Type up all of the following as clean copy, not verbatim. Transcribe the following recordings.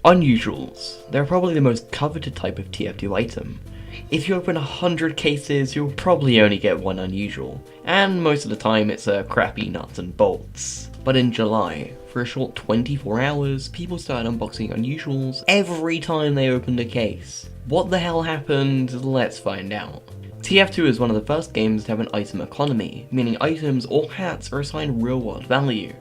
Unusuals. They're probably the most coveted type of TF2 item. If you open 100 cases, you'll probably only get one unusual, and most of the time it's a crappy nuts and bolts. But in July, for a short 24 hours, people started unboxing unusuals every time they opened a case. What the hell happened? Let's find out. TF2 is one of the first games to have an item economy, meaning items or hats are assigned real world value.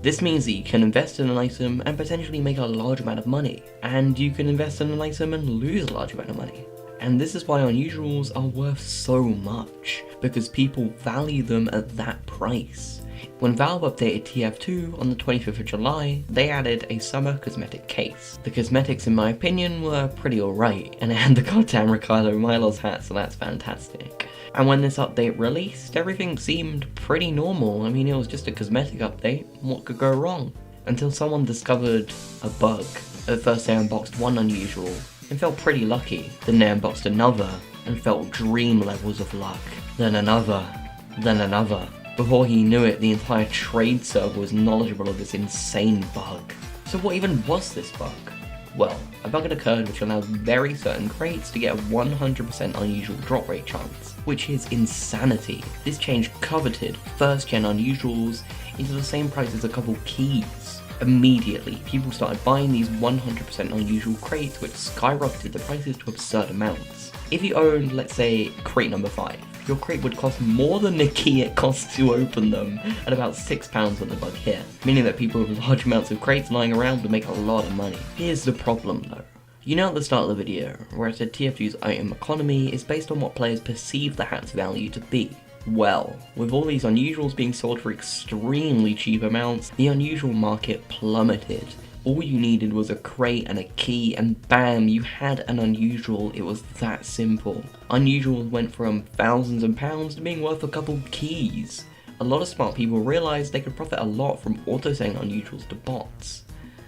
This means that you can invest in an item and potentially make a large amount of money, and you can invest in an item and lose a large amount of money. And this is why unusuals are worth so much, because people value them at that price. When Valve updated TF2 on the 25th of July, they added a summer cosmetic case. The cosmetics in my opinion were pretty alright, and it had the goddamn Ricardo Milos hat, so that's fantastic. And when this update released, everything seemed pretty normal. I mean, it was just a cosmetic update, what could go wrong? Until someone discovered a bug. At first they unboxed one unusual, and felt pretty lucky. Then they unboxed another, and felt dream levels of luck. Then another, then another. Before he knew it, the entire trade server was knowledgeable of this insane bug. So what even was this bug? Well, a bug had occurred which allowed very certain crates to get a 100% unusual drop rate chance, which is insanity. This changed coveted first gen unusuals into the same price as a couple keys. Immediately, people started buying these 100% unusual crates, which skyrocketed the prices to absurd amounts. If you owned, let's say, crate number 5, your crate would cost more than the key it costs to open them, at about £6 when the bug hit, meaning that people with large amounts of crates lying around would make a lot of money. Here's the problem though. You know at the start of the video, where I said TF2's item economy is based on what players perceive the hat's value to be. Well, with all these unusuals being sold for extremely cheap amounts, the unusual market plummeted. All you needed was a crate and a key, and bam, you had an unusual. It was that simple. Unusuals went from thousands of pounds to being worth a couple keys. A lot of smart people realised they could profit a lot from auto-selling unusuals to bots.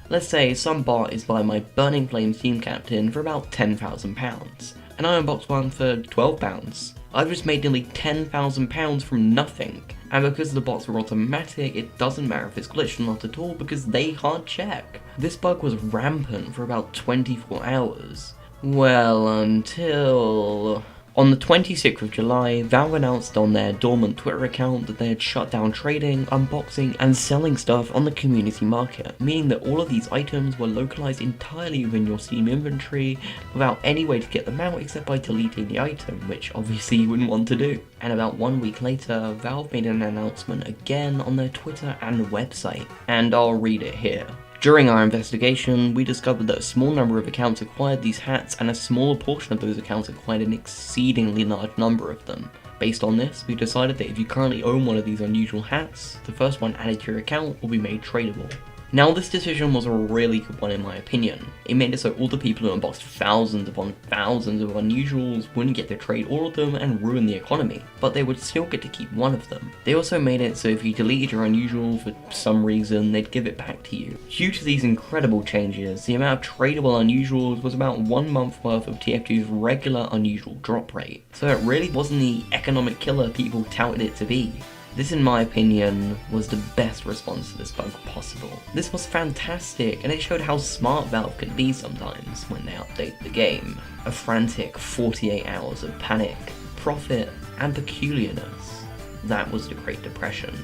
Let's say some bot is buying my Burning Flames team captain for about £10,000, and I unbox one for £12. I've just made nearly £10,000 from nothing. And because the bots were automatic, it doesn't matter if it's glitched or not at all because they hard check. This bug was rampant for about 24 hours. Well, until... On the 26th of July, Valve announced on their dormant Twitter account that they had shut down trading, unboxing, and selling stuff on the community market, meaning that all of these items were localized entirely within your Steam inventory without any way to get them out except by deleting the item, which obviously you wouldn't want to do. And about 1 week later, Valve made an announcement again on their Twitter and website, and I'll read it here. During our investigation, we discovered that a small number of accounts acquired these hats, and a smaller portion of those accounts acquired an exceedingly large number of them. Based on this, we decided that if you currently own one of these unusual hats, the first one added to your account will be made tradable. Now this decision was a really good one in my opinion. It made it so all the people who unboxed thousands upon thousands of unusuals wouldn't get to trade all of them and ruin the economy, but they would still get to keep one of them. They also made it so if you deleted your unusual for some reason, they'd give it back to you. Due to these incredible changes, the amount of tradable unusuals was about 1 month worth of TF2's regular unusual drop rate. So it really wasn't the economic killer people touted it to be. This, in my opinion, was the best response to this bug possible. This was fantastic, and it showed how smart Valve can be sometimes when they update the game. A frantic 48 hours of panic, profit, and peculiarness. That was the Great Depression.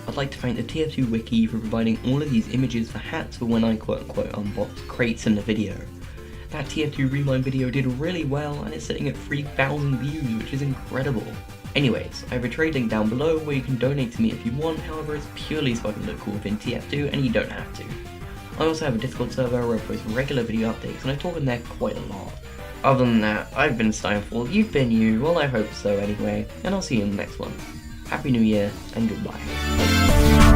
I'd like to thank the TF2 wiki for providing all of these images for hats for when I quote-unquote unboxed crates in the video. That TF2 Rewind video did really well, and it's sitting at 3,000 views, which is incredible. Anyways, I have a trade link down below where you can donate to me if you want, however it's purely so I can look cool within TF2 and you don't have to. I also have a Discord server where I post regular video updates and I talk in there quite a lot. Other than that, I've been Steinfall, you've been you, well I hope so anyway, and I'll see you in the next one. Happy New Year, and goodbye.